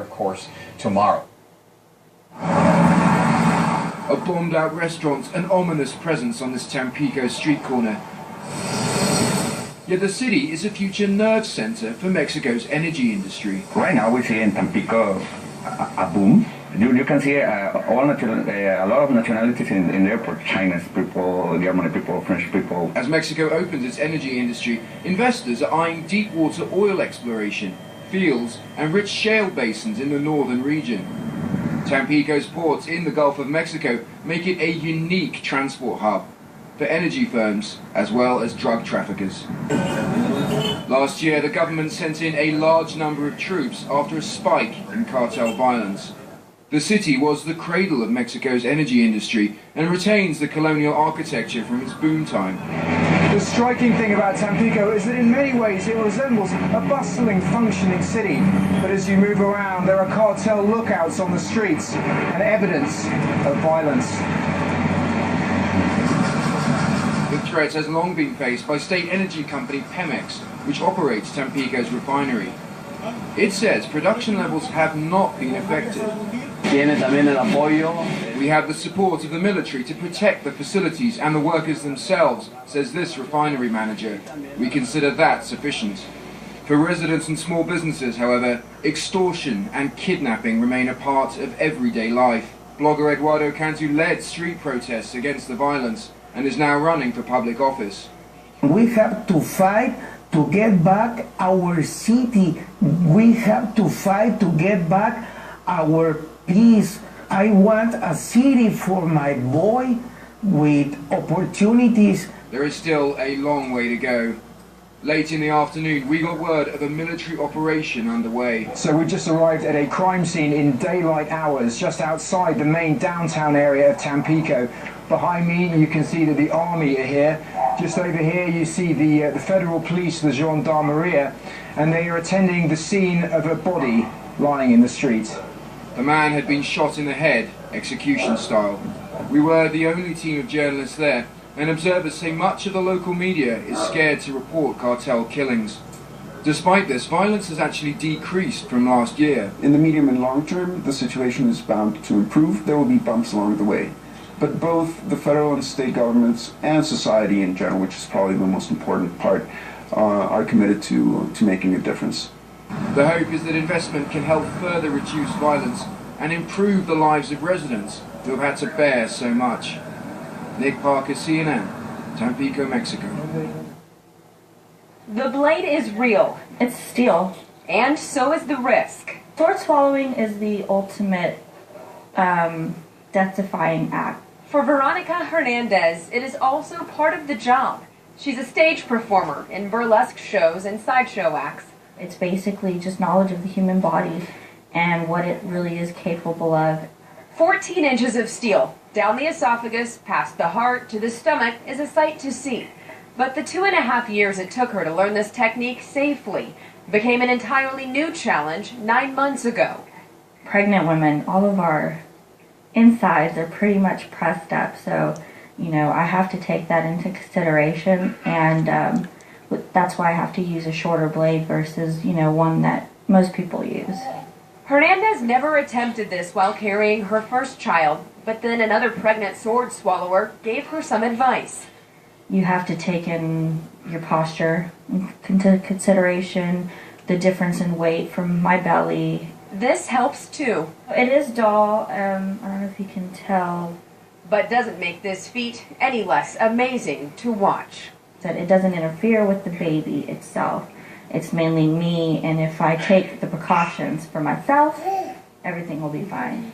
of course, tomorrow. A bombed-out restaurant, an ominous presence on this Tampico street corner. Yet the city is a future nerve center for Mexico's energy industry. Right now we see in Tampico a boom. You can see a lot of nationalities in the airport. Chinese people, German people, French people. As Mexico opens its energy industry, investors are eyeing deep water oil exploration, fields and rich shale basins in the northern region. Tampico's ports in the Gulf of Mexico make it a unique transport hub for energy firms as well as drug traffickers. Last year, the government sent in a large number of troops after a spike in cartel violence. The city was the cradle of Mexico's energy industry and retains the colonial architecture from its boom time. The striking thing about Tampico is that in many ways it resembles a bustling, functioning city. But as you move around, there are cartel lookouts on the streets and evidence of violence. The threat has long been faced by state energy company Pemex, which operates Tampico's refinery. It says production levels have not been affected. We have the support of the military to protect the facilities and the workers themselves, says this refinery manager. We consider that sufficient. For residents and small businesses, however, extortion and kidnapping remain a part of everyday life. Blogger Eduardo Cantu led street protests against the violence and is now running for public office. We have to fight to get back our city. We have to fight to get back our peace. I want a city for my boy with opportunities. There is still a long way to go. Late in the afternoon, we got word of a military operation underway. So we just arrived at a crime scene in daylight hours just outside the main downtown area of Tampico. Behind me you can see that the army are here. Just over here you see the federal police, the Gendarmeria, and they are attending the scene of a body lying in the street. The man had been shot in the head, execution style. We were the only team of journalists there, and observers say much of the local media is scared to report cartel killings. Despite this, violence has actually decreased from last year. In the medium and long term, the situation is bound to improve. There will be bumps along the way. But both the federal and state governments and society in general, which is probably the most important part, are committed to making a difference. The hope is that investment can help further reduce violence and improve the lives of residents who have had to bear so much. Nick Parker, CNN, Tampico, Mexico. The blade is real. It's steel. And so is the risk. Sword swallowing is the ultimate death-defying act. For Veronica Hernandez, it is also part of the job. She's a stage performer in burlesque shows and sideshow acts. It's basically just knowledge of the human body and what it really is capable of. 14 inches of steel down the esophagus, past the heart, to the stomach is a sight to see. But the 2.5 years it took her to learn this technique safely became an entirely new challenge 9 months ago. Pregnant women, all of our insides are pretty much pressed up, so I have to take that into consideration, and that's why I have to use a shorter blade versus one that most people use. Hernandez never attempted this while carrying her first child, but then another pregnant sword swallower gave her some advice. You have to take in your posture into consideration, the difference in weight from my belly. This helps too. It is dull, I don't know if you can tell. But doesn't make this feat any less amazing to watch. That it doesn't interfere with the baby itself. It's mainly me, and if I take the precautions for myself, everything will be fine.